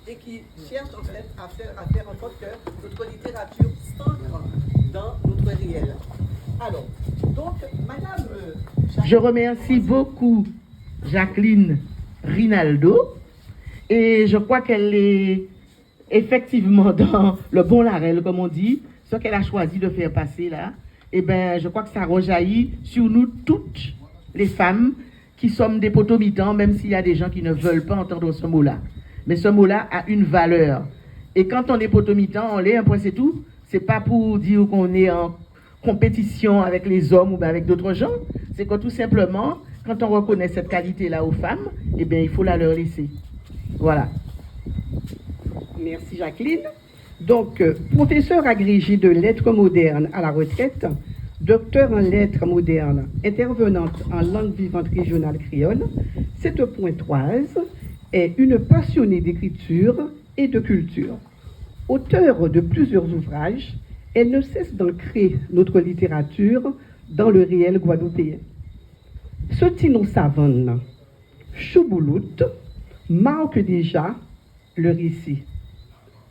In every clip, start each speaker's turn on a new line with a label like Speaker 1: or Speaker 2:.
Speaker 1: et qui cherche en fait à faire en sorte que notre littérature s'ancre dans notre réel. Alors, donc, Madame...
Speaker 2: Je remercie beaucoup Jacqueline Rinaldo et je crois qu'elle est effectivement dans le bon larel, comme on dit, ce qu'elle a choisi de faire passer là. Eh bien, je crois que ça rejaillit sur nous toutes les femmes qui sommes des potomitans, même s'il y a des gens qui ne veulent pas entendre ce mot-là. Mais ce mot-là a une valeur. Et quand on est potomitan, on l'est, un point c'est tout. C'est pas pour dire qu'on est en compétition avec les hommes ou avec d'autres gens. C'est que tout simplement, quand on reconnaît cette qualité-là aux femmes, eh bien, il faut la leur laisser. Voilà.
Speaker 3: Merci Jacqueline. Donc, professeur agrégé de lettres modernes à la retraite, docteur en lettres modernes, intervenante en langue vivante régionale créole, cette pointoise est une passionnée d'écriture et de culture. Auteure de plusieurs ouvrages, elle ne cesse d'ancrer notre littérature dans le réel guadeloupéen. Sotino Savane, Chouboulout, marque déjà le récit.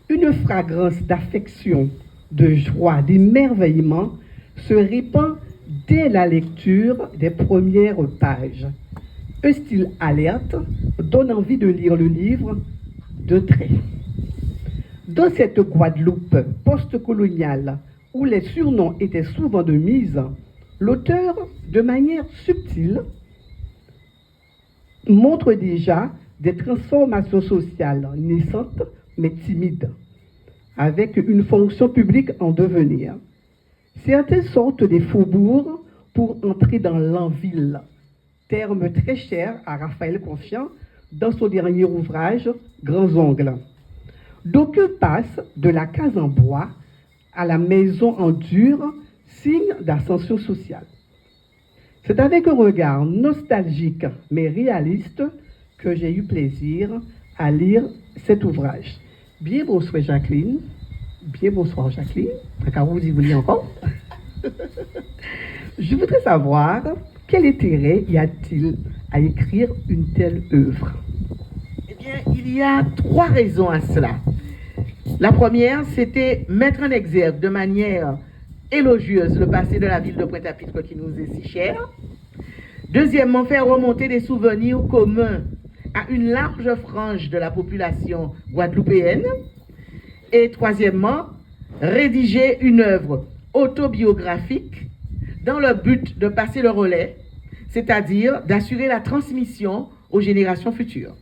Speaker 3: Une fragrance d'affection, de joie, d'émerveillement se répand dès la lecture des premières pages. Un style alerte donne envie de lire le livre de trait. Dans cette Guadeloupe post-coloniale, où les surnoms étaient souvent de mise, l'auteur, de manière subtile, montre déjà des transformations sociales naissantes mais timides, avec une fonction publique en devenir. Certaines sortent des faubourgs pour entrer dans l'en-ville, terme très cher à Raphaël Confiant dans son dernier ouvrage Grands Ongles. D'aucuns passent de la case en bois à la maison en dur, signe d'ascension sociale. C'est avec un regard nostalgique mais réaliste que j'ai eu plaisir à lire cet ouvrage. Bien bonsoir Jacqueline. Bien bonsoir Jacqueline. Car vous y voulez encore. Je voudrais savoir quel intérêt y a-t-il à écrire une telle œuvre?
Speaker 2: Eh bien, il y a 3 raisons à cela. La première, c'était mettre en exergue de manière élogieuse le passé de la ville de Pointe-à-Pitre qui nous est si cher. Deuxièmement, faire remonter des souvenirs communs à une large frange de la population guadeloupéenne. Et troisièmement, rédiger une œuvre autobiographique dans le but de passer le relais, c'est-à-dire d'assurer la transmission aux générations futures.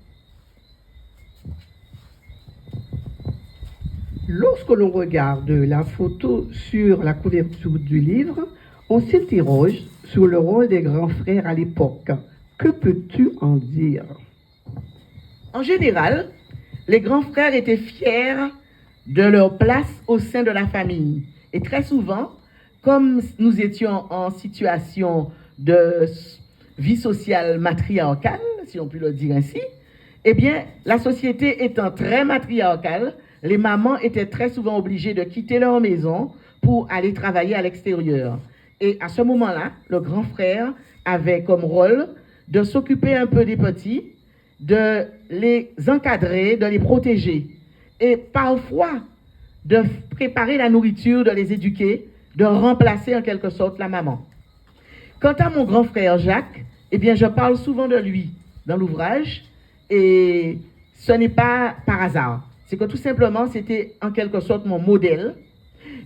Speaker 3: Lorsque l'on regarde la photo sur la couverture du livre, on s'interroge sur le rôle des grands frères à l'époque. Que peux-tu en dire?
Speaker 2: En général, les grands frères étaient fiers de leur place au sein de la famille. Et très souvent, comme nous étions en situation de vie sociale matriarcale, si on peut le dire ainsi, eh bien, la société étant très matriarcale, les mamans étaient très souvent obligées de quitter leur maison pour aller travailler à l'extérieur. Et à ce moment-là, le grand frère avait comme rôle de s'occuper un peu des petits, de les encadrer, de les protéger. Et parfois, de préparer la nourriture, de les éduquer, de remplacer en quelque sorte la maman. Quant à mon grand frère Jacques, eh bien, je parle souvent de lui dans l'ouvrage, et ce n'est pas par hasard. C'est que tout simplement, c'était en quelque sorte mon modèle,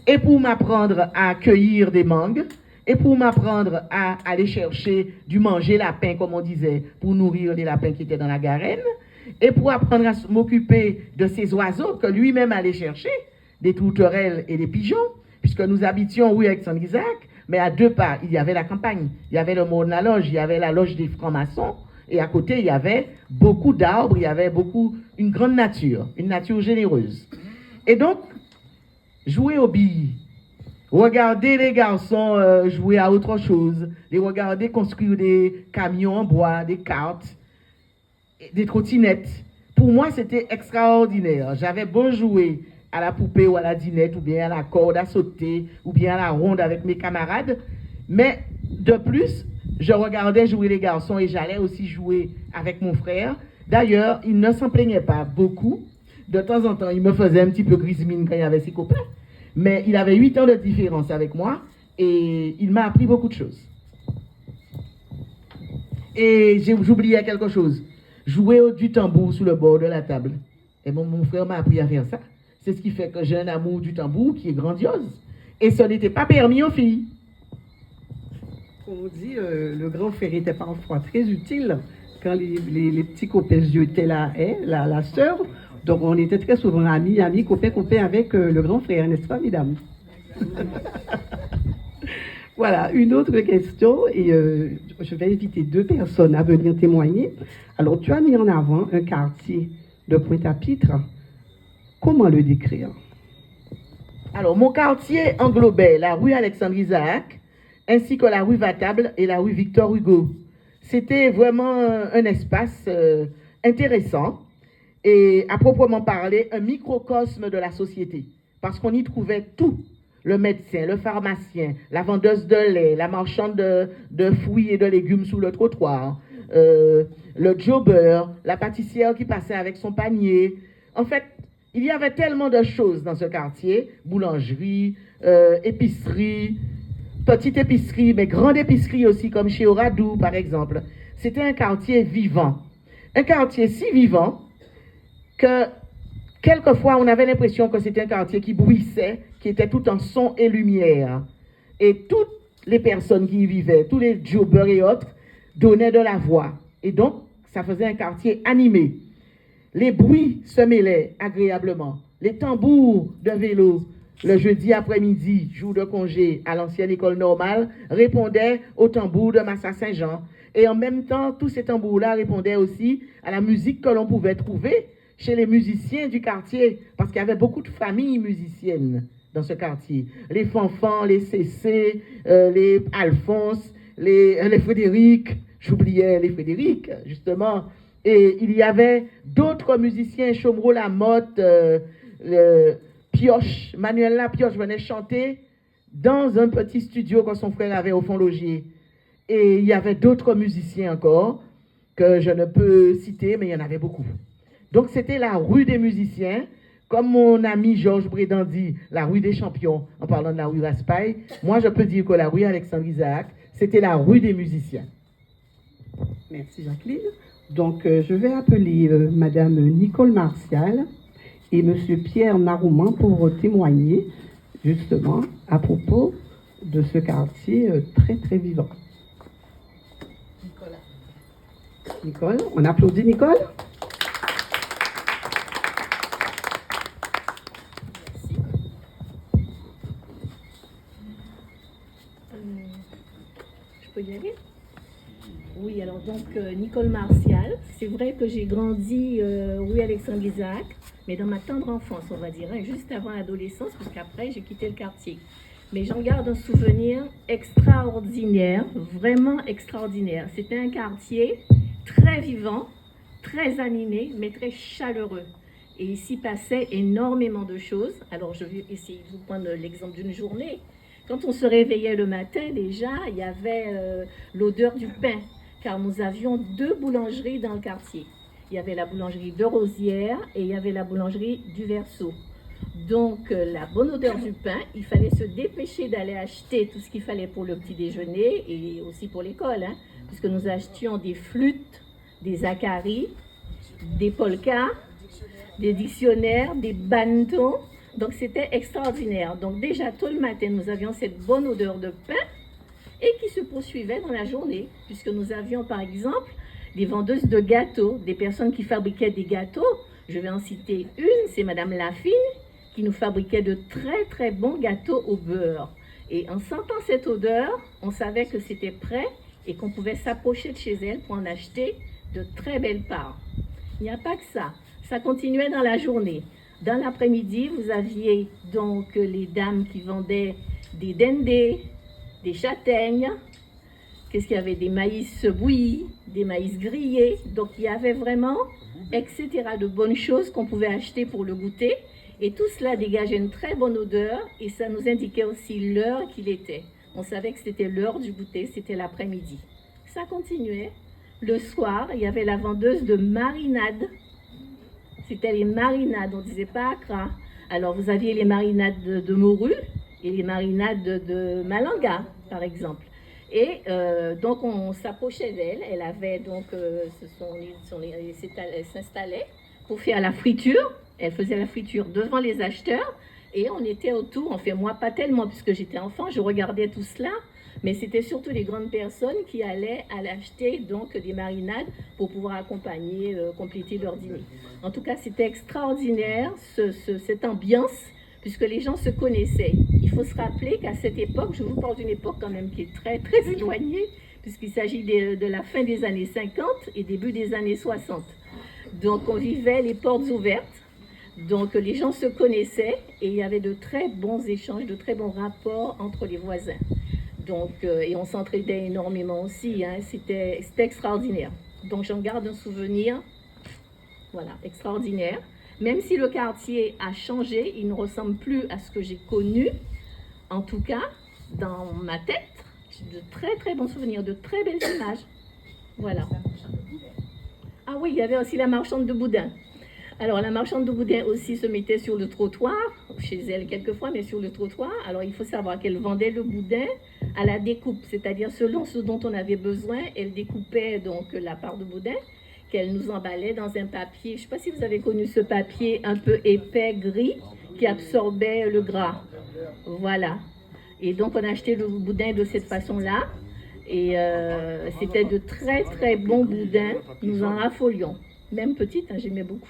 Speaker 2: et pour m'apprendre à cueillir des mangues, et pour m'apprendre à aller chercher du manger lapin, comme on disait, pour nourrir les lapins qui étaient dans la garenne, et pour apprendre à m'occuper de ces oiseaux que lui-même allait chercher, des tourterelles et des pigeons, puisque nous habitions, oui, avec Saint-Isaac, mais à 2 pas, il y avait la campagne, il y avait le mont de la loge, il y avait la loge des francs-maçons, et à côté, il y avait beaucoup d'arbres, il y avait une grande nature, une nature généreuse. Et donc, jouer aux billes, regarder les garçons jouer à autre chose, les regarder construire des camions en bois, des cartes, des trottinettes. Pour moi, c'était extraordinaire. J'avais beau jouer à la poupée ou à la dinette, ou bien à la corde à sauter, ou bien à la ronde avec mes camarades, mais de plus, je regardais jouer les garçons et j'allais aussi jouer avec mon frère. D'ailleurs, il ne s'en plaignait pas beaucoup De temps en temps, il me faisait un petit peu grise mine quand il y avait ses copains. Mais il avait 8 ans de différence avec moi et il m'a appris beaucoup de choses. Et j'oubliais quelque chose. Jouer du tambour sous le bord de la table. Et mon frère m'a appris à faire ça. C'est ce qui fait que j'ai un amour du tambour qui est grandiose. Et ce n'était pas permis aux filles.
Speaker 3: Comme on dit, le grand frère était parfois très utile quand les petits copains étaient là, la sœur. Donc on était très souvent amis, copains avec le grand frère, n'est-ce pas, mesdames? Voilà, une autre question, et je vais inviter 2 personnes à venir témoigner. Alors, tu as mis en avant un quartier de Pointe-à-Pitre. Comment le décrire?
Speaker 2: Alors, mon quartier englobait la rue Alexandre-Isaac, ainsi que la rue Vatable et la rue Victor Hugo. C'était vraiment un espace intéressant et, à proprement parler, un microcosme de la société, parce qu'on y trouvait tout. Le médecin, le pharmacien, la vendeuse de lait, la marchande de fruits et de légumes sous le trottoir, le jobber, la pâtissière qui passait avec son panier. En fait, il y avait tellement de choses dans ce quartier, boulangerie, épicerie, petite épicerie, mais grande épicerie aussi, comme chez Oradou, par exemple. C'était un quartier vivant. Un quartier si vivant que quelquefois, on avait l'impression que c'était un quartier qui bruissait, qui était tout en son et lumière. Et toutes les personnes qui y vivaient, tous les jobbers et autres, donnaient de la voix. Et donc, ça faisait un quartier animé. Les bruits se mêlaient agréablement. Les tambours de vélo, le jeudi après-midi, jour de congé, à l'ancienne école normale, répondaient aux tambours de Massa-Saint-Jean. Et en même temps, tous ces tambours-là répondaient aussi à la musique que l'on pouvait trouver chez les musiciens du quartier, parce qu'il y avait beaucoup de familles musiciennes dans ce quartier. Les Fanfans, les Cécé, les Alphonse, les Frédéric, j'oubliais les Frédéric, justement. Et il y avait d'autres musiciens, Chomro Lamotte, Pioche, Manuel Lapioche venait chanter dans un petit studio que son frère avait au fond logé. Et il y avait d'autres musiciens encore, que je ne peux citer, mais il y en avait beaucoup. Donc, c'était la rue des musiciens, comme mon ami Georges Brédan dit, la rue des champions, en parlant de la rue Raspail. Moi, je peux dire que la rue Alexandre-Isaac, c'était la rue des musiciens.
Speaker 3: Merci, Jacqueline. Donc, je vais appeler Madame Nicole Martial et Monsieur Pierre Marouman pour témoigner, justement, à propos de ce quartier très, très vivant. Nicole, on applaudit Nicole?
Speaker 4: Je peux y aller? Oui, alors donc Nicole Martial. C'est vrai que j'ai grandi rue Alexandre-Isaac, mais dans ma tendre enfance, on va dire, hein, juste avant l'adolescence, parce qu'après j'ai quitté le quartier. Mais j'en garde un souvenir extraordinaire, vraiment extraordinaire. C'était un quartier très vivant, très animé, mais très chaleureux. Et ici passait énormément de choses. Alors je vais essayer de vous prendre l'exemple d'une journée. Quand on se réveillait le matin, déjà, il y avait l'odeur du pain, car nous avions 2 boulangeries dans le quartier. Il y avait la boulangerie de Rosière et il y avait la boulangerie du Verseau. Donc, la bonne odeur du pain, il fallait se dépêcher d'aller acheter tout ce qu'il fallait pour le petit déjeuner et aussi pour l'école, hein, puisque nous achetions des flûtes, des acaris, des polkas, des dictionnaires, des bannetons. Donc, c'était extraordinaire. Donc, déjà, tôt le matin, nous avions cette bonne odeur de pain et qui se poursuivait dans la journée, puisque nous avions, par exemple, des vendeuses de gâteaux, des personnes qui fabriquaient des gâteaux. Je vais en citer une, c'est Madame Lafine, qui nous fabriquait de très, très bons gâteaux au beurre. Et en sentant cette odeur, on savait que c'était prêt et qu'on pouvait s'approcher de chez elle pour en acheter de très belles parts. Il n'y a pas que ça. Ça continuait dans la journée. Dans l'après-midi, vous aviez donc les dames qui vendaient des dendés, des châtaignes. Qu'est-ce qu'il y avait? Des maïs bouillis, des maïs grillés. Donc il y avait vraiment, etc., de bonnes choses qu'on pouvait acheter pour le goûter. Et tout cela dégageait une très bonne odeur et ça nous indiquait aussi l'heure qu'il était. On savait que c'était l'heure du goûter, c'était l'après-midi. Ça continuait. Le soir, il y avait la vendeuse de marinade. C'était les marinades, on ne disait pas Accra. Alors vous aviez les marinades de morue et les marinades de malanga, par exemple. Et donc on s'approchait d'elle, elle avait donc, elle s'installait pour faire la friture, elle faisait la friture devant les acheteurs et on était autour, enfin moi pas tellement puisque j'étais enfant, je regardais tout cela, mais c'était surtout les grandes personnes qui allaient acheter donc des marinades pour pouvoir accompagner, compléter leur dîner. En tout cas c'était extraordinaire cette ambiance puisque les gens se connaissaient. Il faut se rappeler qu'à cette époque, je vous parle d'une époque quand même qui est très très éloignée, puisqu'il s'agit de la fin des années 50 et début des années 60. Donc on vivait les portes ouvertes, donc les gens se connaissaient et il y avait de très bons échanges, de très bons rapports entre les voisins. Donc, et on s'entraidait énormément aussi, hein, c'était extraordinaire. Donc j'en garde un souvenir, voilà, extraordinaire. Même si le quartier a changé, il ne ressemble plus à ce que j'ai connu. En tout cas, dans ma tête, j'ai de très très bons souvenirs, de très belles images. Voilà. Ah oui, il y avait aussi la marchande de boudin. Alors la marchande de boudin aussi se mettait sur le trottoir, chez elle quelquefois, mais sur le trottoir. Alors il faut savoir qu'elle vendait le boudin à la découpe, c'est-à-dire selon ce dont on avait besoin, elle découpait donc la part de boudin qu'elle nous emballait dans un papier. Je ne sais pas si vous avez connu ce papier un peu épais, gris, qui absorbait le gras. Voilà. Et donc, on achetait le boudin de cette façon-là. Et c'était de très, très bons boudins. Nous en raffolions. Même petite, hein, j'aimais beaucoup.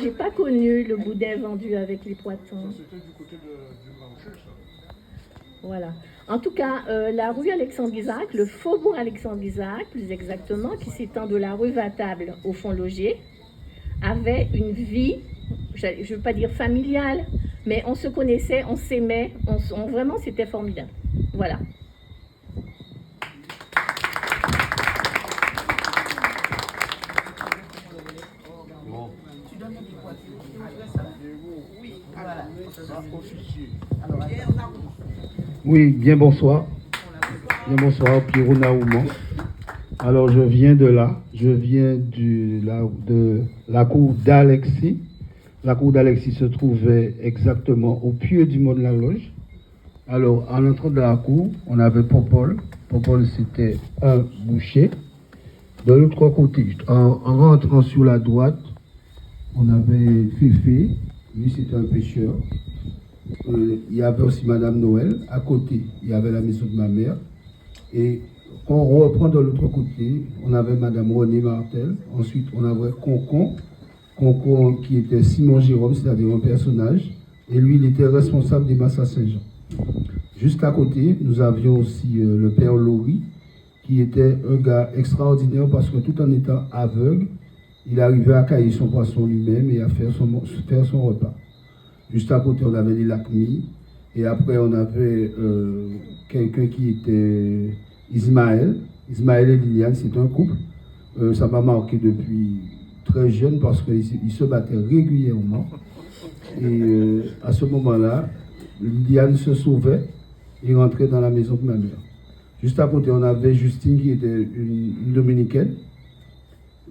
Speaker 4: J'ai pas connu le boudin vendu avec les poitons.
Speaker 5: C'était du côté du marché, ça.
Speaker 4: Voilà. En tout cas, la rue Alexandre-Isaac, le faubourg Alexandre-Isaac, plus exactement, qui s'étend de la rue Vatable au Fond-Logier, avait une vie, je ne veux pas dire familiale, mais on se connaissait, on s'aimait, vraiment c'était formidable. Voilà.
Speaker 5: Bon.
Speaker 1: Tu donnes des poitons. Oui, voilà.
Speaker 5: Officier.
Speaker 1: Alors, Pierre Naouma.
Speaker 6: Oui, bien bonsoir. Bien bonsoir, Pierrot Naouman. Alors, je viens de là. Je viens de la cour d'Alexis. La cour d'Alexis se trouvait exactement au pied du mont de la Loge. Alors, en entrant dans la cour, on avait Popol. Popol, c'était un boucher. De l'autre côté, en rentrant sur la droite, on avait Féfé. Lui, c'était un pêcheur. Il y avait aussi Madame Noël. À côté, il y avait la maison de ma mère. Et quand on reprend de l'autre côté, on avait Madame Renée Martel. Ensuite, on avait Concon. Concon qui était Simon Jérôme, c'est-à-dire un personnage. Et lui, il était responsable des Massas Saint-Jean. Juste à côté, nous avions aussi le père Laurie, qui était un gars extraordinaire parce que tout en étant aveugle, il arrivait à cailler son poisson lui-même et à faire son repas. Juste à côté, on avait les Lacmis. Et après, on avait quelqu'un qui était Ismaël. Ismaël et Liliane, c'est un couple. Ça m'a marqué depuis très jeune parce qu'ils se battaient régulièrement. Et à ce moment-là, Liliane se sauvait et rentrait dans la maison de ma mère. Juste à côté, on avait Justine qui était une dominicaine,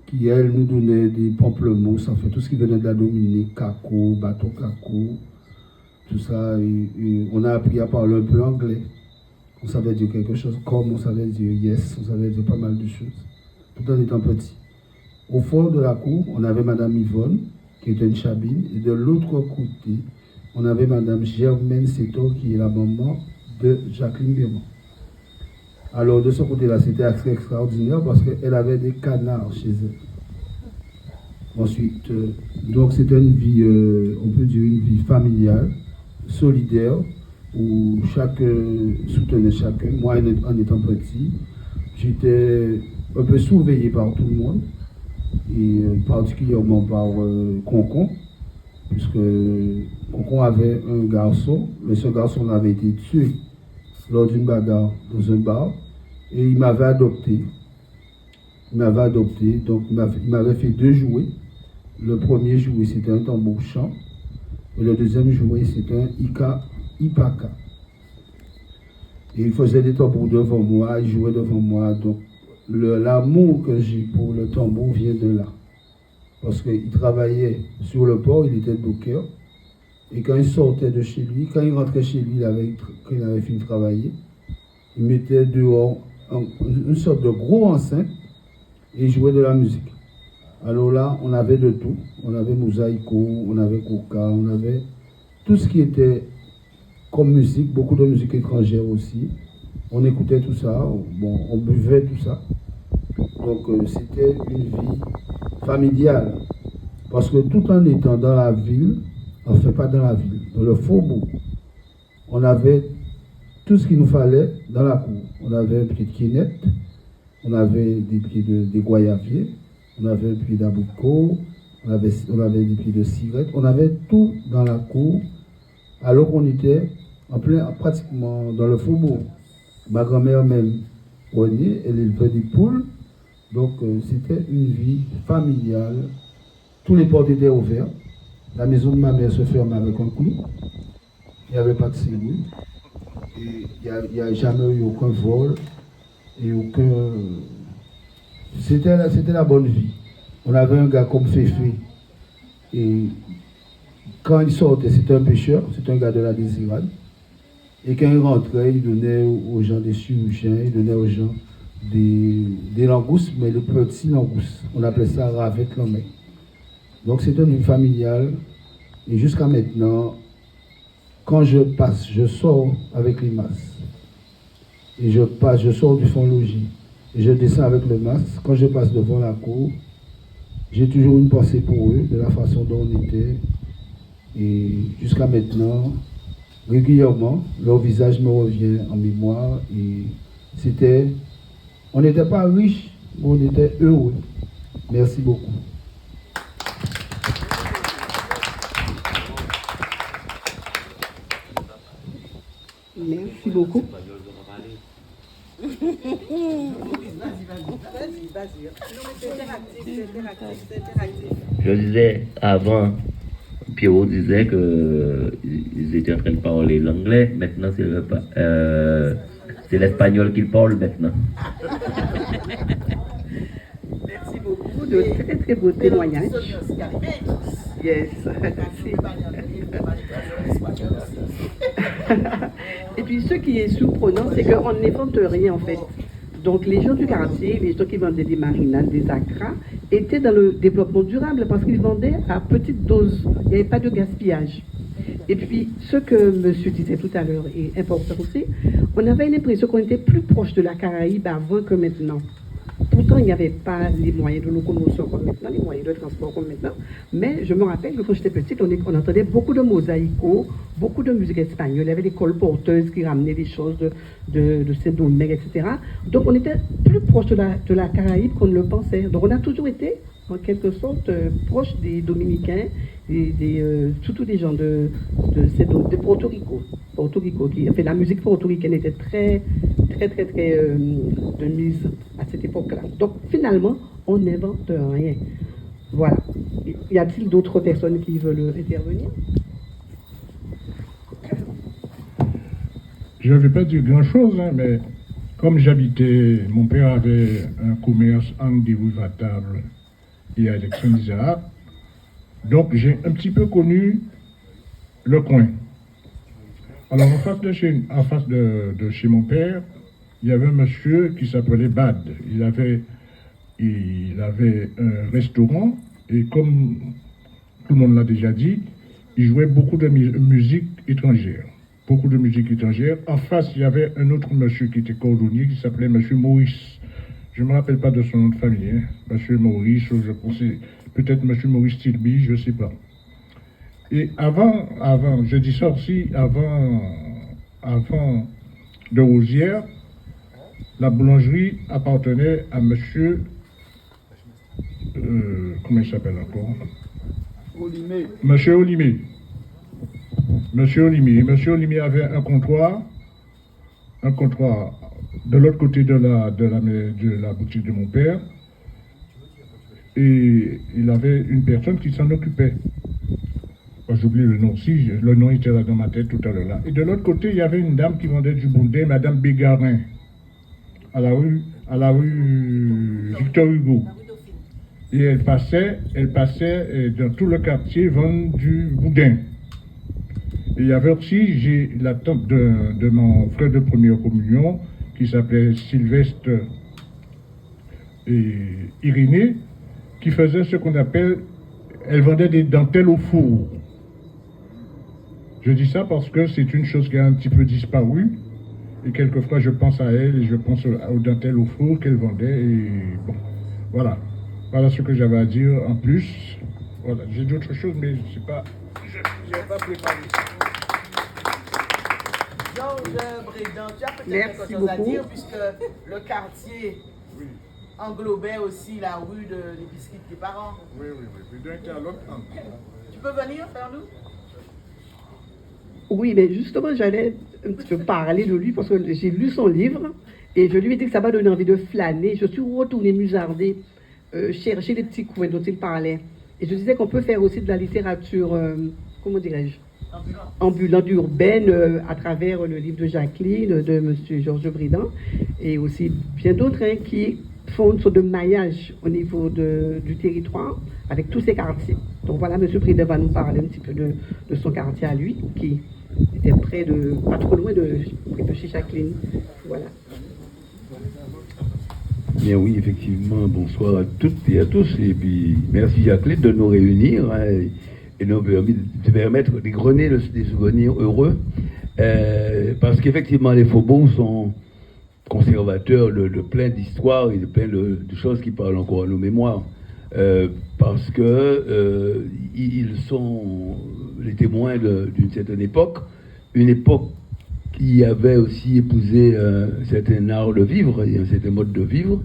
Speaker 6: qui, elle, nous donnait des pamplemousses, en fait, tout ce qui venait de la Dominique, caco, bateau caco, tout ça. Et on a appris à parler un peu anglais. On savait dire quelque chose comme, on savait dire yes, on savait dire pas mal de choses, tout en étant petit. Au fond de la cour, on avait Madame Yvonne, qui était une chabine, et de l'autre côté, on avait Madame Germaine Seto, qui est la maman de Jacqueline Bémont. Alors, de ce côté-là, c'était assez extraordinaire parce qu'elle avait des canards chez elle. Ensuite, donc c'était une vie, on peut dire une vie familiale, solidaire, où chacun soutenait chacun. Moi, en étant petit, j'étais un peu surveillé par tout le monde, et particulièrement par Concon, puisque Concon avait un garçon, mais ce garçon avait été tué lors d'une bagarre dans un bar, et il m'avait adopté. Donc il m'avait fait 2 jouets. Le premier jouet, c'était un tambour chant, et le deuxième jouet, c'était un Ipaka. Et il faisait des tambours devant moi, il jouait devant moi, donc l'amour que j'ai pour le tambour vient de là. Parce qu'il travaillait sur le port, il était docker. Et quand il sortait de chez lui, quand il rentrait chez lui, quand il avait fini de travailler, il mettait dehors une sorte de gros enceinte et il jouait de la musique. Alors là, on avait de tout. On avait Mosaïco, on avait Coca, on avait tout ce qui était comme musique, beaucoup de musique étrangère aussi. On écoutait tout ça, bon, on buvait tout ça. Donc c'était une vie familiale. Parce que tout en étant dans la ville, enfin pas dans la ville, dans le faubourg, on avait tout ce qu'il nous fallait dans la cour. On avait un pied de quinette, on avait des pieds de goyavier, on avait un pied d'abricot, on avait des pieds de cigarette, on avait tout dans la cour, alors qu'on était pratiquement dans le faubourg. Ma grand-mère même, elle élevait des poules, donc c'était une vie familiale. Tous les portes étaient ouvertes. La maison de ma mère se fermait avec un clou. Il n'y avait pas de serrure. Et il n'y a jamais eu aucun vol. Et aucun. C'était la bonne vie. On avait un gars comme Féfé. Et quand il sortait, c'était un pêcheur, c'était un gars de la Désirade. Et quand il rentrait, il donnait aux gens des chirurgiens, il donnait aux gens des langoustes, mais les petits langoustes. On appelait ça ravette lomé. Donc c'est une vie familiale. Et jusqu'à maintenant, quand je sors avec les masses. Et je sors du fond logis. Et je descends avec le masque. Quand je passe devant la cour, j'ai toujours une pensée pour eux, de la façon dont on était. Et jusqu'à maintenant, régulièrement, leur visage me revient en mémoire. Et on n'était pas riches, mais on était heureux. Merci beaucoup.
Speaker 3: Merci beaucoup.
Speaker 7: Je disais avant, Pierrot disait qu'ils étaient en train de parler l'anglais, maintenant c'est l'espagnol qu'ils parlent maintenant.
Speaker 3: Merci beaucoup de très très beaux témoignages. Yes. Et puis ce qui est surprenant, c'est qu'on n'invente rien en fait. Donc les gens du quartier, les gens qui vendaient des marinades, des acras, étaient dans le développement durable parce qu'ils vendaient à petite dose. Il n'y avait pas de gaspillage. Et puis ce que monsieur disait tout à l'heure est important aussi, on avait l'impression qu'on était plus proche de la Caraïbe avant que maintenant. Pourtant, il n'y avait pas les moyens de locomotion comme maintenant, les moyens de transport comme maintenant. Mais je me rappelle que quand j'étais petite, on entendait beaucoup de mosaïco, beaucoup de musique espagnole. Il y avait des colporteuses qui ramenaient des choses de Saint-Domingue, etc. Donc, on était plus proche de la Caraïbe qu'on ne le pensait. Donc, on a toujours été, en quelque sorte, proche des Dominicains, surtout des gens de Porto Rico. Porto Rico, la musique portoricaine était très de mise à cette époque-là. Donc finalement, on n'invente rien. Voilà. Y a-t-il d'autres personnes qui veulent intervenir?
Speaker 5: Je ne vais pas dire grand-chose, hein, mais comme j'habitais, mon père avait un commerce en déroule table et à Alexandre Isaac, donc j'ai un petit peu connu le coin. Alors en face de chez mon père, il y avait un monsieur qui s'appelait Bad. Il avait un restaurant et comme tout le monde l'a déjà dit, il jouait beaucoup de musique étrangère. Beaucoup de musique étrangère. En face, il y avait un autre monsieur qui était cordonnier qui s'appelait monsieur Maurice. Je ne me rappelle pas de son nom de famille. Hein. Monsieur Maurice, je pensais peut-être monsieur Maurice Tilby, je ne sais pas. Et avant, je dis ça aussi, avant de Rosière, la boulangerie appartenait à monsieur, comment il s'appelle encore?
Speaker 6: Olimé.
Speaker 5: Monsieur Olimé. Monsieur Olimé avait un comptoir de l'autre côté de la boutique de mon père. Et il avait une personne qui s'en occupait. J'oublie le nom aussi, le nom était là dans ma tête tout à l'heure là. Et de l'autre côté, il y avait une dame qui vendait du bondé, Madame Bégarin, à la rue à la rue Victor Hugo. Et elle passait dans tout le quartier vendre du boudin. Et il y avait aussi, j'ai la tante de mon frère de première communion, qui s'appelait Sylvestre et Irénée, qui faisait ce qu'on appelle, elle vendait des dentelles au four. Je dis ça parce que c'est une chose qui a un petit peu disparu. Et quelquefois, je pense à elle et je pense aux dentelles au four qu'elle vendait. Et bon, voilà. Voilà ce que j'avais à dire en plus. Voilà, j'ai d'autres choses, mais je n'ai pas préparé.
Speaker 1: Georges Brédan, tu as peut-être
Speaker 3: Merci
Speaker 1: quelque chose à
Speaker 3: beaucoup.
Speaker 1: dire, puisque le quartier englobait aussi la rue des biscuits des parents.
Speaker 5: Oui. Brédan était à l'autre angle.
Speaker 1: Tu peux venir faire nous?
Speaker 3: Oui, mais justement, j'allais un petit peu parler de lui parce que j'ai lu son livre et je lui ai dit que ça m'a donné envie de flâner. Je suis retournée musarder, chercher les petits coins dont il parlait. Et je disais qu'on peut faire aussi de la littérature, comment dirais-je, ambulante urbaine à travers le livre de Jacqueline, de M. Georges Brédan, et aussi bien d'autres qui font une sorte de maillage au niveau du territoire avec tous ces quartiers. Donc voilà, M. Brédan va nous parler un petit peu de son quartier à lui, qui était pas trop loin de chez Jacqueline. Voilà.
Speaker 8: Bien oui, effectivement, bonsoir à toutes et à tous. Et puis, merci Jacqueline de nous réunir et nous permettre d'égrener des souvenirs heureux. Parce qu'effectivement, les faubourgs sont conservateurs de plein d'histoires et de plein de choses qui parlent encore à nos mémoires. Parce que ils sont les témoins d'une certaine époque, une époque qui avait aussi épousé un certain art de vivre et un certain mode de vivre,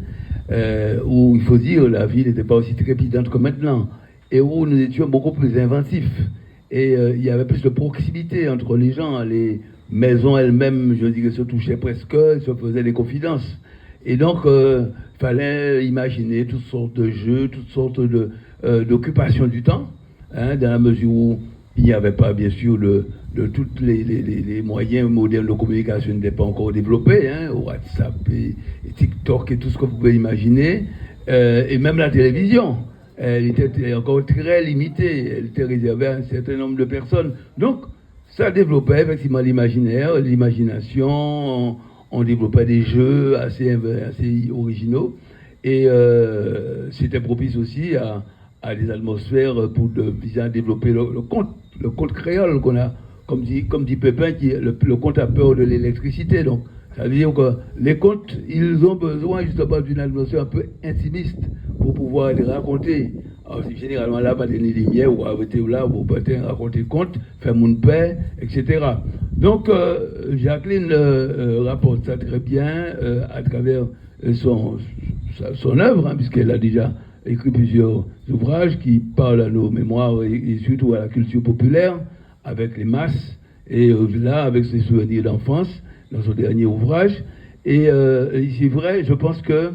Speaker 8: où il faut dire la vie n'était pas aussi trépidante que maintenant, et où nous étions beaucoup plus inventifs. Et il y avait plus de proximité entre les gens, les maisons elles-mêmes, je dirais, se touchaient presque, se faisaient des confidences. Et donc, il fallait imaginer toutes sortes de jeux, toutes sortes d'occupations du temps, hein, dans la mesure où il n'y avait pas, bien sûr, de tous les moyens modernes de communication n'étaient pas encore développés, hein, WhatsApp et TikTok et tout ce que vous pouvez imaginer, et même la télévision, elle était encore très limitée, elle était réservée à un certain nombre de personnes. Donc, ça développait effectivement l'imaginaire, l'imagination, on développait des jeux assez originaux, et c'était propice aussi à des atmosphères pour développer le conte créole qu'on a, comme dit Pépin, le conte a peur de l'électricité. Donc, ça veut dire que les contes, ils ont besoin justement d'une atmosphère un peu intimiste pour pouvoir les raconter. Alors, c'est généralement là, pas des lumières ou arrêter là, ou peut-être raconter contes, faire mon père, etc. Donc, Jacqueline rapporte ça très bien à travers son œuvre, hein, puisqu'elle a déjà écrit plusieurs ouvrages qui parlent à nos mémoires et surtout à la culture populaire, avec les masses, et là, avec ses souvenirs d'enfance, dans son dernier ouvrage. Et c'est vrai, je pense que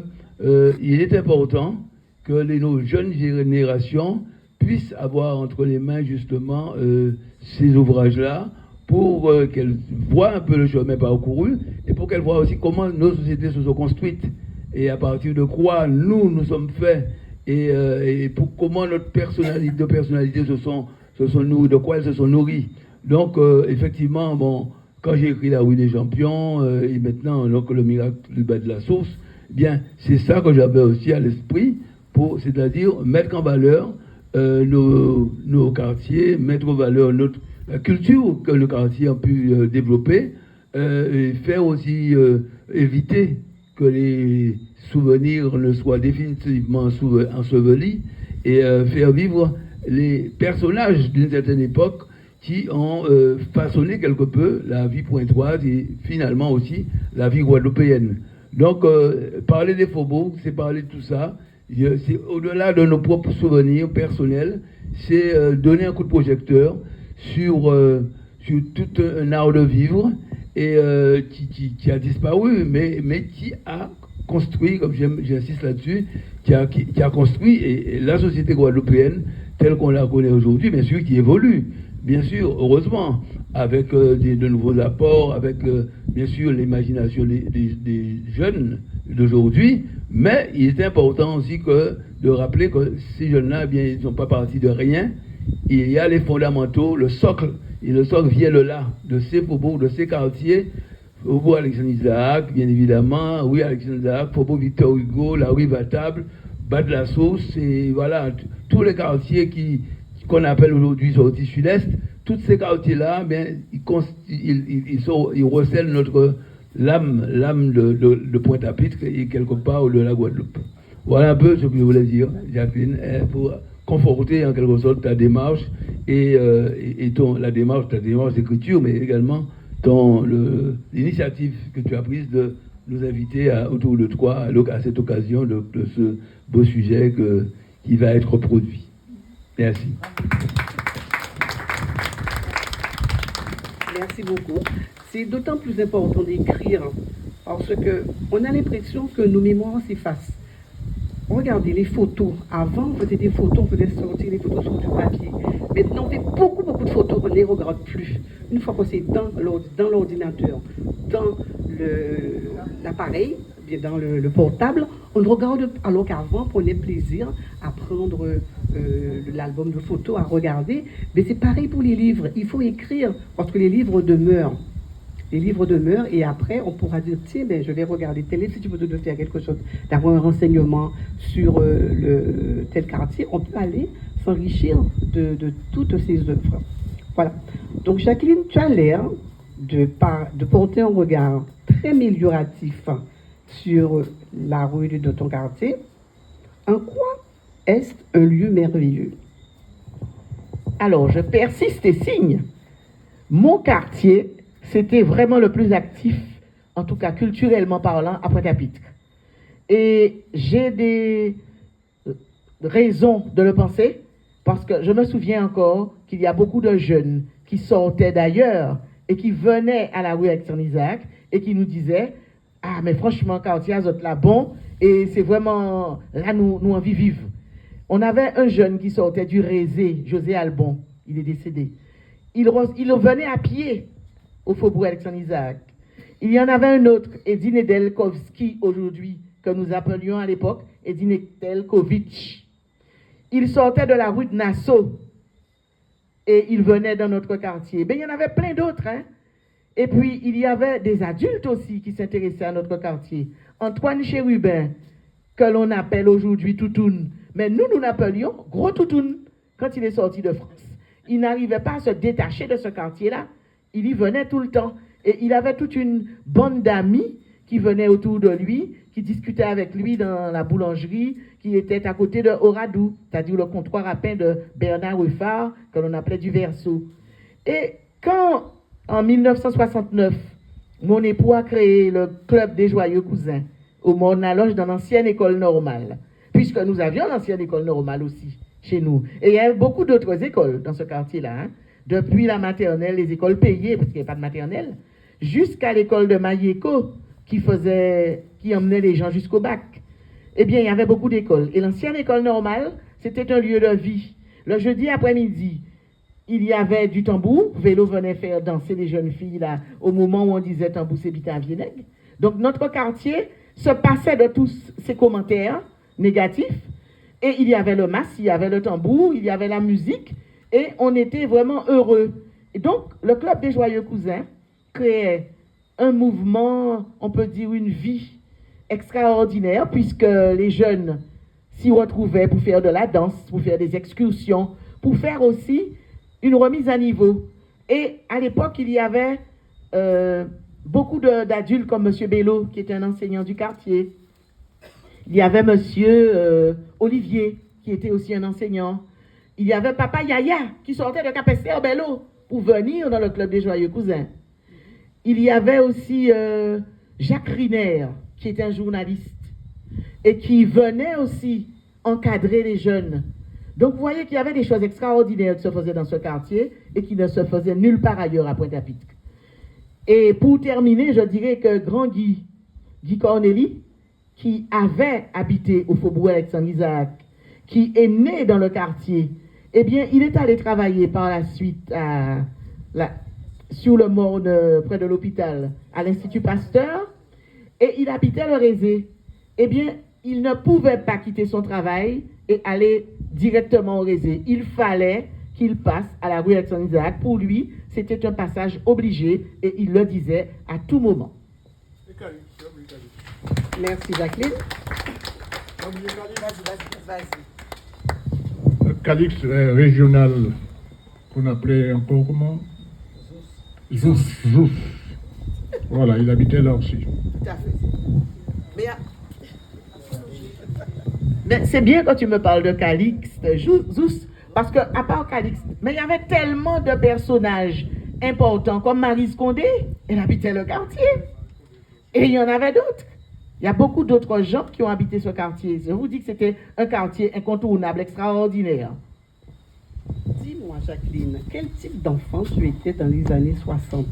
Speaker 8: il est important que nos jeunes générations puissent avoir entre les mains justement ces ouvrages-là pour qu'elles voient un peu le chemin parcouru et pour qu'elles voient aussi comment nos sociétés se sont construites et à partir de quoi nous sommes faits et pour comment notre personnalité se sont nourries, de quoi elles se sont nourries. Donc effectivement, bon, quand j'ai écrit La Rue des Champions et maintenant donc, Le Miracle du bas de la source, eh bien c'est ça que j'avais aussi à l'esprit, c'est-à-dire mettre en valeur nos quartiers, mettre en valeur la culture que le quartier a pu développer, et faire aussi éviter que les souvenirs ne soient définitivement ensevelis et faire vivre les personnages d'une certaine époque qui ont façonné quelque peu la vie pointoise et finalement aussi la vie guadeloupéenne. Donc, parler des faubourgs, c'est parler de tout ça. C'est au-delà de nos propres souvenirs personnels, c'est donner un coup de projecteur sur tout un art de vivre et qui a disparu, mais qui a construit, comme j'insiste là-dessus, qui a construit et la société guadeloupéenne telle qu'on la connaît aujourd'hui, bien sûr, qui évolue, bien sûr, heureusement, avec de nouveaux apports, avec bien sûr l'imagination des jeunes d'aujourd'hui, mais il est important aussi de rappeler que ces jeunes-là, bien, ils ne sont pas partis de rien. Il y a les fondamentaux, le socle, et le socle vient de là, de ces faubourgs, de ces quartiers. Faubourg Alexandre Isaac, bien évidemment, oui, Alexandre Isaac, Faubourg Victor Hugo, la rue Vatable, Bas de la Sauce, et voilà, tous les quartiers qu'on appelle aujourd'hui sortie sud-est, tous ces quartiers-là, bien, ils recèlent notre l'âme de Pointe-à-Pitre et quelque part de la Guadeloupe. Voilà un peu ce que je voulais dire, Jacqueline, pour conforter en quelque sorte ta démarche et la démarche d'écriture, mais également l'initiative que tu as prise de nous inviter autour de toi à cette occasion de ce beau sujet qui va être produit. Merci.
Speaker 3: Merci beaucoup. C'est d'autant plus important d'écrire parce qu'on a l'impression que nos mémoires s'effacent. Regardez les photos. Avant, on faisait des photos, on faisait sortir les photos sur du papier. Maintenant, on fait beaucoup de photos, on ne les regarde plus. Une fois que c'est dans l'ordinateur, dans l'appareil, bien dans le portable, on ne regarde, alors qu'avant, on prenait plaisir à prendre l'album de photos, à regarder. Mais c'est pareil pour les livres. Il faut écrire parce que les livres demeurent. Les livres demeurent et après on pourra dire tiens, ben, je vais regarder tel livre si tu veux te faire quelque chose, d'avoir un renseignement sur tel quartier, on peut aller s'enrichir de toutes ces œuvres. Voilà. Donc Jacqueline, tu as l'air de porter un regard très amélioratif sur la rue de ton quartier. En quoi est-ce un lieu merveilleux?
Speaker 2: Alors, je persiste et signe. Mon quartier, c'était vraiment le plus actif, en tout cas culturellement parlant, à Pointe-à-Pitre. Et j'ai des raisons de le penser, parce que je me souviens encore qu'il y a beaucoup de jeunes qui sortaient d'ailleurs et qui venaient à la rue Alexandre Isaac et qui nous disaient « Ah, mais franchement, quartier Azot là, bon, et c'est vraiment, là, nous envie vivre. » On avait un jeune qui sortait du Rézé, José Albon, il est décédé. Il venait à pied au Faubourg Alexandre Isaac. Il y en avait un autre, Edine Delkovski, aujourd'hui, que nous appelions à l'époque Edine Delkovitch. Il sortait de la rue de Nassau et il venait dans notre quartier. Ben, il y en avait plein d'autres. Hein? Et puis, il y avait des adultes aussi qui s'intéressaient à notre quartier. Antoine Chérubin, que l'on appelle aujourd'hui Toutoun. Mais nous l'appelions Gros Toutoun quand il est sorti de France. Il n'arrivait pas à se détacher de ce quartier-là. Il y venait tout le temps. Et il avait toute une bande d'amis qui venaient autour de lui, qui discutaient avec lui dans la boulangerie, qui était à côté de Oradou, c'est-à-dire le comptoir à pain de Bernard Ruffard, que l'on appelait du Verseau. Et quand, en 1969, mon époux a créé le Club des Joyeux Cousins, au Morne-la-Loge, dans l'ancienne école normale, puisque nous avions l'ancienne école normale aussi, chez nous. Et il y avait beaucoup d'autres écoles dans ce quartier-là, hein. Depuis la maternelle, les écoles payées, parce qu'il n'y avait pas de maternelle, jusqu'à l'école de Mayeko, qui emmenait les gens jusqu'au bac. Eh bien, il y avait beaucoup d'écoles. Et l'ancienne école normale, c'était un lieu de vie. Le jeudi après-midi, il y avait du tambour. Vélo venait faire danser les jeunes filles, là, au moment où on disait tambour, c'est bitin à Viennègue. Donc, notre quartier se passait de tous ces commentaires négatifs. Et il y avait le masque, il y avait le tambour, il y avait la musique. Et on était vraiment heureux. Et donc, le Club des Joyeux Cousins créait un mouvement, on peut dire une vie extraordinaire, puisque les jeunes s'y retrouvaient pour faire de la danse, pour faire des excursions, pour faire aussi une remise à niveau. Et à l'époque, il y avait beaucoup d'adultes comme M. Bello, qui était un enseignant du quartier. Il y avait M. Olivier, qui était aussi un enseignant. Il y avait Papa Yaya, qui sortait de Capesterre-Bello pour venir dans le Club des Joyeux Cousins. Il y avait aussi Jacques Riner, qui était un journaliste, et qui venait aussi encadrer les jeunes. Donc vous voyez qu'il y avait des choses extraordinaires qui se faisaient dans ce quartier et qui ne se faisaient nulle part ailleurs à Pointe-à-Pitre. Et pour terminer, je dirais que Grand Guy Cornélie, qui avait habité au Faubourg Alexandre Isaac, qui est né dans le quartier, eh bien, il est allé travailler par la suite sur le Morne, près de l'hôpital, à l'Institut Pasteur, et il habitait le Rézé. eh bien, il ne pouvait pas quitter son travail et aller directement au Rézé. Il fallait qu'il passe à la rue Alexandre Isaac. Pour lui, c'était un passage obligé et il le disait à tout moment.
Speaker 3: Merci Jacqueline.
Speaker 1: Vas-y.
Speaker 5: Calix régional, qu'on appelait encore comment? Zous. Voilà, il habitait là aussi.
Speaker 1: Tout à fait. Mais
Speaker 2: Mais c'est bien quand tu me parles de Calixte, Zous, parce que à part Calixte, mais il y avait tellement de personnages importants comme Maryse Condé, elle habitait le quartier. Et il y en avait d'autres. Il y a beaucoup d'autres gens qui ont habité ce quartier. Je vous dis que c'était un quartier incontournable, extraordinaire.
Speaker 3: Dis-moi, Jacqueline, quel type d'enfant tu étais dans les années 60?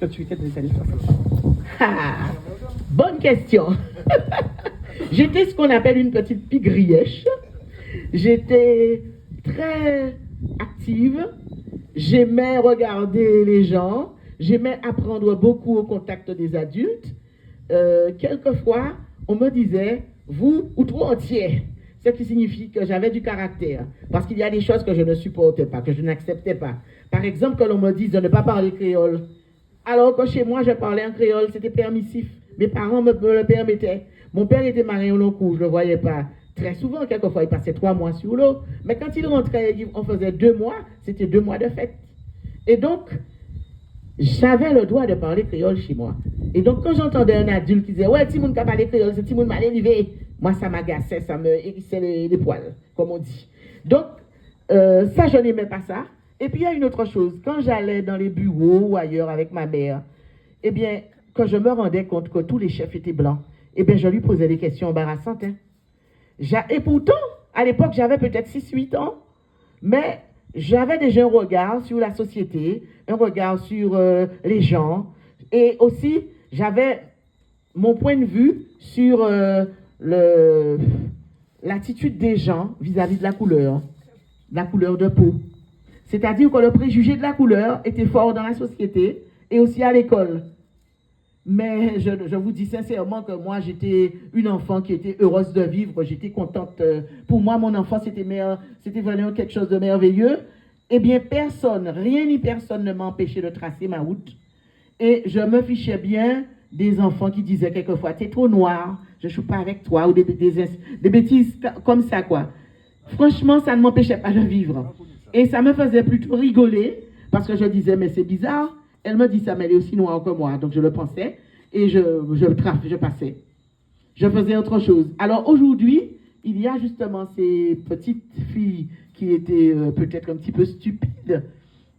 Speaker 3: Quand tu étais dans les années 60?
Speaker 2: Ah, bonne question. J'étais ce qu'on appelle une petite pigrièche. J'étais très active. J'aimais regarder les gens. J'aimais apprendre beaucoup au contact des adultes. Quelquefois, on me disait, vous, ou trop entier. Ce qui signifie que j'avais du caractère. Parce qu'il y a des choses que je ne supportais pas, que je n'acceptais pas. Par exemple, que l'on me dise de ne pas parler créole. Alors que chez moi, je parlais en créole, c'était permissif. Mes parents me le permettaient. Mon père était marin au long cours, je ne le voyais pas très souvent. Quelquefois, il passait 3 mois sur l'eau. Mais quand il rentrait, on faisait 2 mois, c'était 2 mois de fête. Et donc, j'avais le droit de parler créole chez moi. Et donc, quand j'entendais un adulte qui disait, ouais, Timoun qui a parlé créole, c'est Timoun mal élevé, moi, ça m'agaçait, ça me hérissait les poils, comme on dit. Donc, ça, je n'aimais pas ça. Et puis, il y a une autre chose. Quand j'allais dans les bureaux ou ailleurs avec ma mère, eh bien, quand je me rendais compte que tous les chefs étaient blancs, eh bien, je lui posais des questions embarrassantes. Hein. Et pourtant, à l'époque, j'avais peut-être 6-8 ans, mais j'avais déjà un regard sur la société, un regard sur les gens, et aussi, j'avais mon point de vue sur l'attitude des gens vis-à-vis de la couleur de peau. C'est-à-dire que le préjugé de la couleur était fort dans la société et aussi à l'école. Mais je vous dis sincèrement que moi, j'étais une enfant qui était heureuse de vivre, j'étais contente. Pour moi, mon enfance, c'était vraiment quelque chose de merveilleux. Eh bien, rien ni personne ne m'empêchait de tracer ma route. Et je me fichais bien des enfants qui disaient quelquefois, t'es trop noir, je ne joue pas avec toi, ou des bêtises comme ça, quoi. Franchement, ça ne m'empêchait pas de vivre. Et ça me faisait plutôt rigoler, parce que je disais, mais c'est bizarre, elle me dit ça, mais elle est aussi noire que moi. Donc je le pensais, et je passais. Je faisais autre chose. Alors aujourd'hui, il y a justement ces petites filles qui étaient peut-être un petit peu stupides,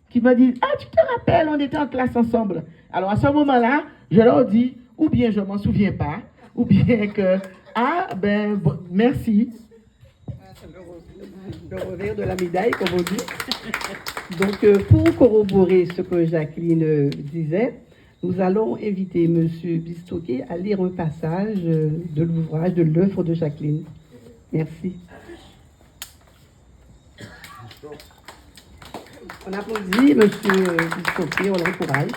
Speaker 2: qui me disent, ah, tu te rappelles, on était en classe ensemble. Alors à ce moment-là, je leur dis, ou bien je ne m'en souviens pas, ou bien que, bon, merci.
Speaker 3: Le revers de la médaille, comme on dit. Donc, pour corroborer ce que Jacqueline disait, nous allons inviter M. Bistoquet à lire un passage de l'ouvrage, de l'œuvre de Jacqueline. Merci. On applaudit M. Bistoquet, on l'encourage.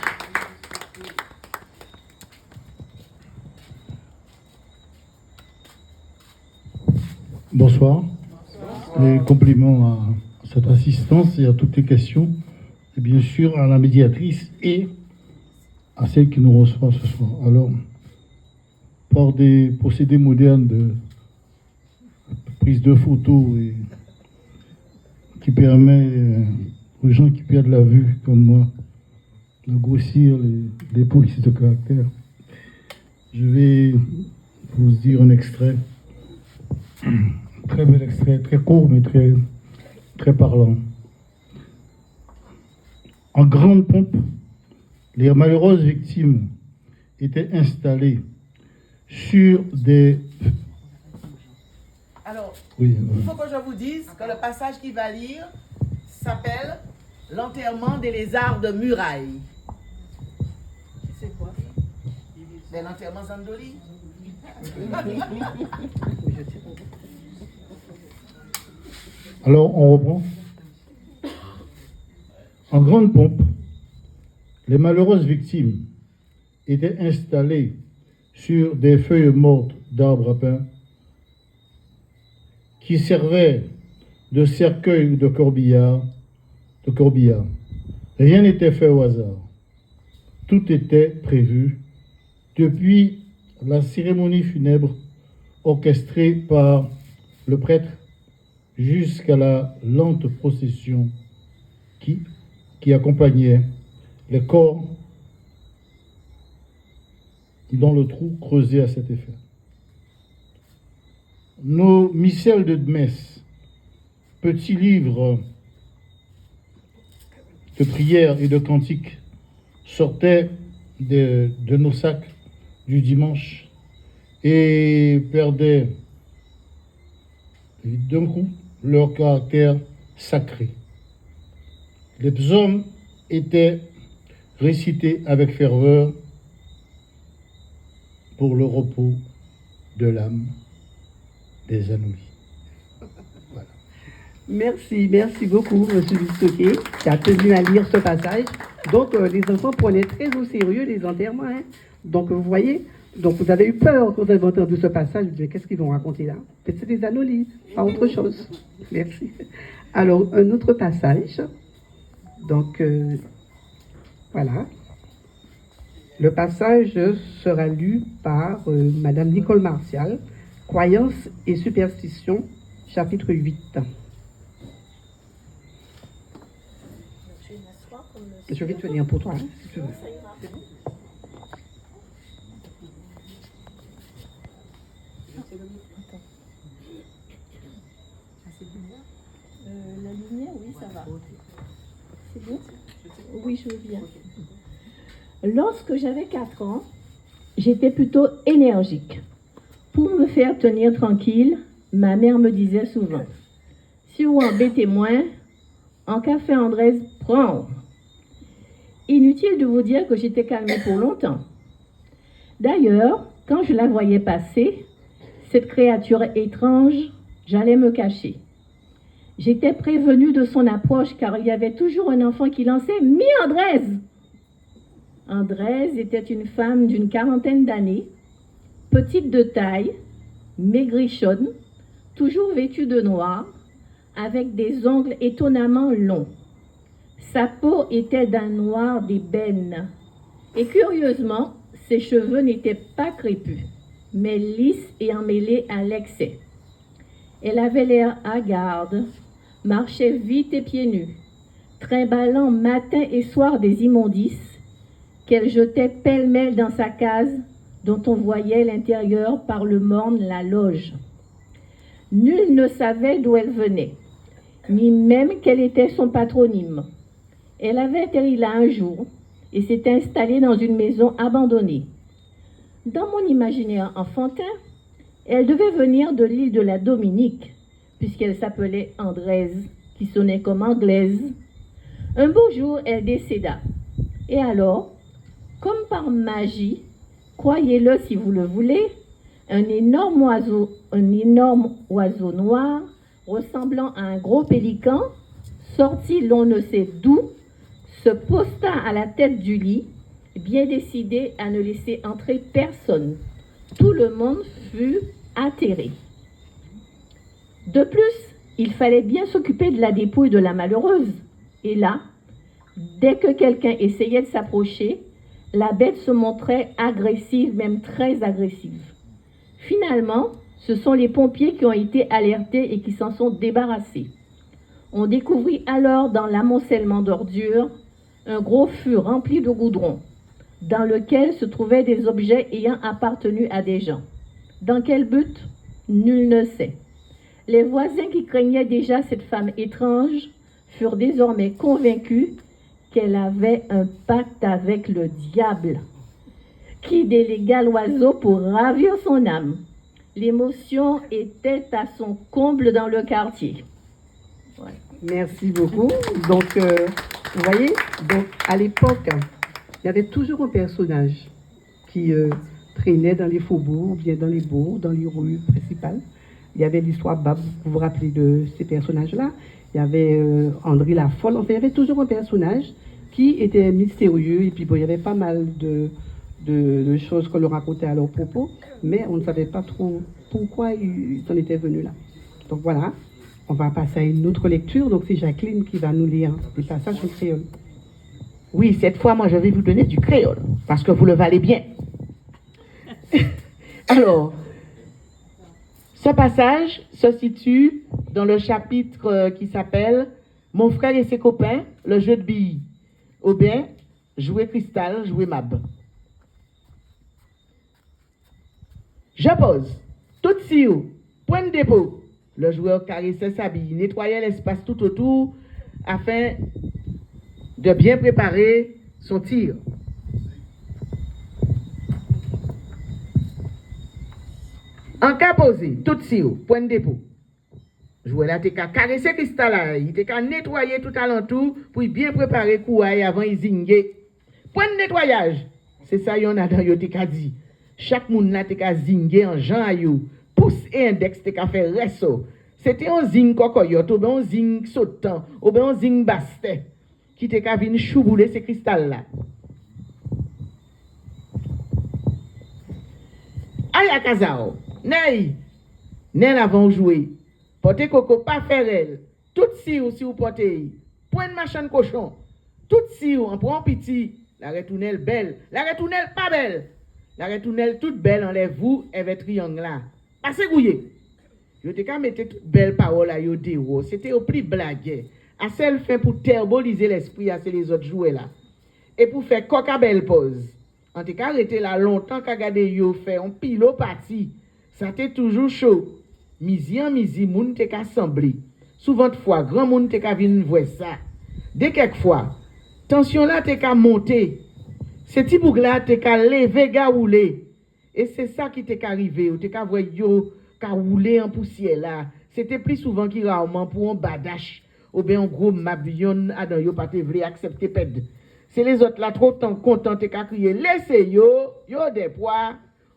Speaker 6: Bonsoir. Les compliments à cette assistance et à toutes les questions, et bien sûr à la médiatrice et à celle qui nous reçoit ce soir. Alors, par des procédés modernes de prise de photos et qui permet aux gens qui perdent la vue, comme moi, de grossir les polices de caractère, je vais vous dire un extrait. Très bel extrait, très court, mais très parlant. En grande pompe, les malheureuses victimes étaient installées sur des...
Speaker 2: Alors,
Speaker 6: oui,
Speaker 2: il faut que je vous dise que le passage qu'il va lire s'appelle « L'enterrement des lézards de muraille ». C'est quoi? C'est l'enterrement Zandoli.
Speaker 6: Alors, on reprend. En grande pompe, les malheureuses victimes étaient installées sur des feuilles mortes d'arbres à pain qui servaient de cercueil ou de corbillard. Rien n'était fait au hasard. Tout était prévu depuis la cérémonie funèbre orchestrée par le prêtre jusqu'à la lente procession qui accompagnait les corps dans le trou creusé à cet effet. Nos missels de messe, petits livres de prières et de cantiques, sortaient de nos sacs du dimanche et perdaient d'un coup leur caractère sacré. Les psaumes étaient récités avec ferveur pour le repos de l'âme des Anouilles. Voilà.
Speaker 3: Merci beaucoup, M. Bistoquet, qui a tenu à lire ce passage. Donc, les enfants prenaient très au sérieux les enterrements. Hein. Donc, vous voyez, donc vous avez eu peur quand vous avez entendu ce passage. Vous dites, qu'est-ce qu'ils vont raconter là? Peut-être c'est des Anouilles, pas autre chose. Merci. Alors, un autre passage. Donc, voilà. Le passage sera lu par Madame Nicole Martial, Croyances et superstitions, chapitre 8. Je vais te lire pour toi, hein, si tu veux.
Speaker 4: La lumière, oui, ça va. C'est bon? Oui, je veux bien. Lorsque j'avais 4 ans, j'étais plutôt énergique. Pour me faire tenir tranquille, ma mère me disait souvent, si vous embêtez moins, en café Andrés, prends. Inutile de vous dire que j'étais calmée pour longtemps. D'ailleurs, quand je la voyais passer, cette créature étrange, j'allais me cacher. J'étais prévenue de son approche car il y avait toujours un enfant qui lançait « Mi Andrés !» Andrés était une femme d'une 40aine d'années, petite de taille, maigrichonne, toujours vêtue de noir, avec des ongles étonnamment longs. Sa peau était d'un noir d'ébène. Et curieusement, ses cheveux n'étaient pas crépus, mais lisses et emmêlés à l'excès. Elle avait l'air hagarde, marchait vite et pieds nus, trimballant matin et soir des immondices qu'elle jetait pêle-mêle dans sa case dont on voyait l'intérieur par le morne la loge. Nul ne savait d'où elle venait, ni même quel était son patronyme. Elle avait atterri là un jour et s'était installée dans une maison abandonnée. Dans mon imaginaire enfantin, elle devait venir de l'île de la Dominique, puisqu'elle s'appelait Andrés, qui sonnait comme anglaise. Un beau jour, elle décéda. Et alors, comme par magie, croyez-le si vous le voulez, un énorme oiseau noir, ressemblant à un gros pélican, sorti l'on ne sait d'où, se posta à la tête du lit, bien décidé à ne laisser entrer personne. Tout le monde fut atterré. De plus, il fallait bien s'occuper de la dépouille de la malheureuse. Et là, dès que quelqu'un essayait de s'approcher, la bête se montrait agressive, même très agressive. Finalement, ce sont les pompiers qui ont été alertés et qui s'en sont débarrassés. On découvrit alors dans l'amoncellement d'ordures un gros fût rempli de goudron, dans lequel se trouvaient des objets ayant appartenu à des gens. Dans quel but? Nul ne sait. Les voisins qui craignaient déjà cette femme étrange furent désormais convaincus qu'elle avait un pacte avec le diable, qui délégua l'oiseau pour ravir son âme. L'émotion était à son comble dans le quartier. Ouais.
Speaker 3: Merci beaucoup. Donc, vous voyez, donc, à l'époque, il y avait toujours un personnage qui traînait dans les faubourgs, ou bien dans les bourgs, dans les rues principales. Il y avait l'histoire Bab, vous vous rappelez de ces personnages-là. Il y avait André la Folle. Enfin, il y avait toujours un personnage qui était mystérieux. Et puis, bon, il y avait pas mal de choses qu'on leur racontait à leur propos, mais on ne savait pas trop pourquoi ils en étaient venus là. Donc voilà, on va passer à une autre lecture. Donc c'est Jacqueline qui va nous lire des passages en créole.
Speaker 2: Oui, cette fois, moi, je vais vous donner du créole, parce que vous le valez bien. Alors, ce passage se situe dans le chapitre qui s'appelle « Mon frère et ses copains, le jeu de billes ». Ou bien, jouer cristal, jouer mab. Je pose. Tout sio, point de dépôt. Le joueur caressait sa bille, nettoyait l'espace tout autour afin de bien préparer son tir. En cas posé, tout sio, point de dépôt. Joueur là, t'es qu'à caresser cristal là, il t'es qu'à nettoyer tout alentour pour bien préparer kouaï avant il zingue. Point de nettoyage. C'est ça yon a dans yo t'es qu'à dit. Chaque monde là t'es qu'à zingue en jan ayou. Pouce et index t'es qu'à faire resto. C'était un zing cocoyote, ou bien un zing sautant, ou bien un zing bastet, qui t'es qu'à venir choubouler ces cristals là. Aïe à Kazao, Ney l'avant joué. Portez coco, pas faire elle. Tout si vous portez. Point de machin cochon. Tout si on prend petit. La retournelle belle. La retournelle pas belle. La retournelle toute belle, enlève-vous, avec triangle là. Passez gouillé. Yo te ka mette toute belle parole à yo déro. C'était au plus blague. À seul fin pour terboliser l'esprit à les autres jouets là. Et pour faire coca belle pause. En te ka arrêté là longtemps qu'à garder yo fait un pilo parti. Ça t'est toujours chaud. Midi en midi, moun te ka semblé. Souvent de fois, grand moun te ka vin voir ça. Dès quelquefois, tension là te ka monter. Ce petit boug là te ka lever gaoulé. Et c'est ça qui te ka arrivé. Ou te ka voy yo ka rouler en poussière là. C'était plus souvent qui rarement pour un badache. Ou bien un gros mabion adan yo pas te vle accepter ped. C'est les autres là trop contents te ka crier. Laissez yo des poids.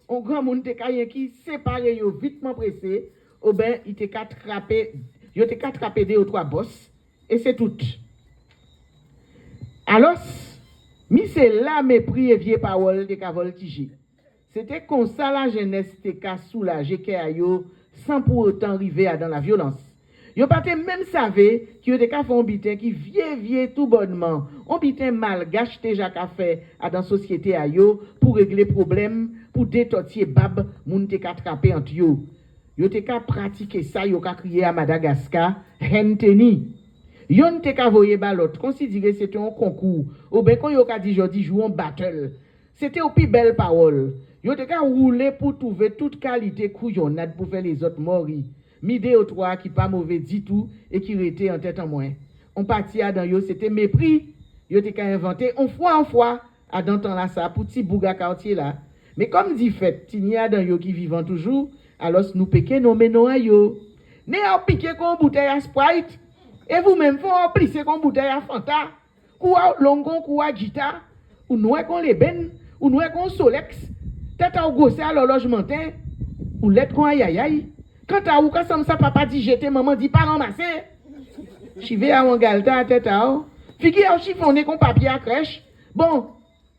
Speaker 2: Un grand moun te ka qui séparé yo vitement pressé. Ou bien, il te qu'à attraper, il te qu'à attraper 2 ou 3 bosses, et c'est tout. Alors, c'est là mes prix et vieilles paroles de qu'à voltiger. C'était comme ça la jeunesse te qu'à soulager qu'à yo, sans pour autant arriver à dans la violence. Yo pas même savait qu'il y a des cas font bitin qui vieux tout bonnement. On bitin malgache déjà qu'a fait à dans société à yo pour régler problème, pour détortiller bab, moun te qu'à attraper entre yo. Yo te ka pratiquer ça, yo ka crier à Madagascar, henteni. Yon te ka voye balot, considérer c'était un concours. Ou ben quand yo ka dit jodi joue un battle. C'était au plus belle parole. Yo te ka rouler pour trouver toute qualité couillonnade pour faire les autres mourir. Mide ou 3 qui pas mauvais du tout et qui était en tête en moins. On partit à dans yo, c'était mépris. Yo te ka inventé en fois à dans temps là ça pour petit bouga quartier là. Mais comme dit fait, tini a dans yo qui vivant toujours. Alors nous péquons nos ménos yo. Ne a piqué qu'on bouteille à Sprite. Et vous-même, vous plissez qu'on bouteille à Fanta. Ou à longon, ou à guitare. Ou nous qu'on les ben. Ou nous qu'on Solex. Tête à gossé à l'horloge matin. Ou l'être qu'on aïe aïe. Quand à ou quand ça papa dit jeter, maman dit pas ramasser. Chivé à un galta tête à ou. Figure à chiffonner qu'on papier à crèche. Bon.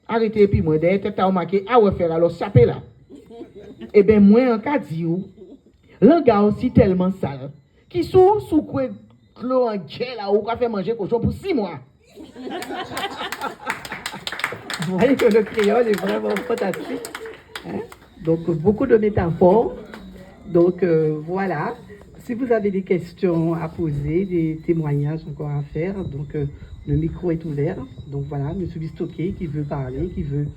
Speaker 2: Arrêtez puis moi derrière tête à ou marqué à ou faire alors saper là. Eh bien, moi, en cas d'you, l'anga aussi tellement sale, qui sous quoi clos en gel là, ou qu'a fait manger cochon pour 6 mois.
Speaker 3: Vous voyez que le créole est vraiment fantastique. Hein? Donc, beaucoup de métaphores. Donc, voilà. Si vous avez des questions à poser, des témoignages encore à faire, donc le micro est ouvert. Donc, voilà, M. Bistoquet qui veut parler, qui veut